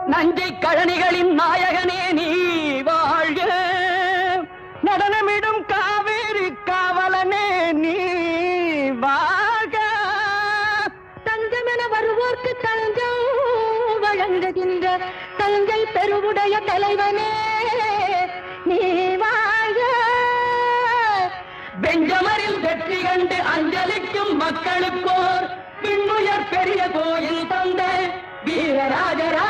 நஞ்சை கழனிகளின் நாயகனே நீ வாழ்க. நடனமிடும் காவேரி காவலனே நீ வாழ்க. தஞ்சமென வருவோர்க்கு தஞ்சம் வழங்குகின்ற தஞ்சை பெருவுடைய தலைவனே நீ வாழ்க. பெஞ்சமரில் வெற்றி கண்டு அஞ்சலிக்கும் மக்களுக்கோர் விண்ணுயர் பெரிய கோயில் தந்த வீரராஜரா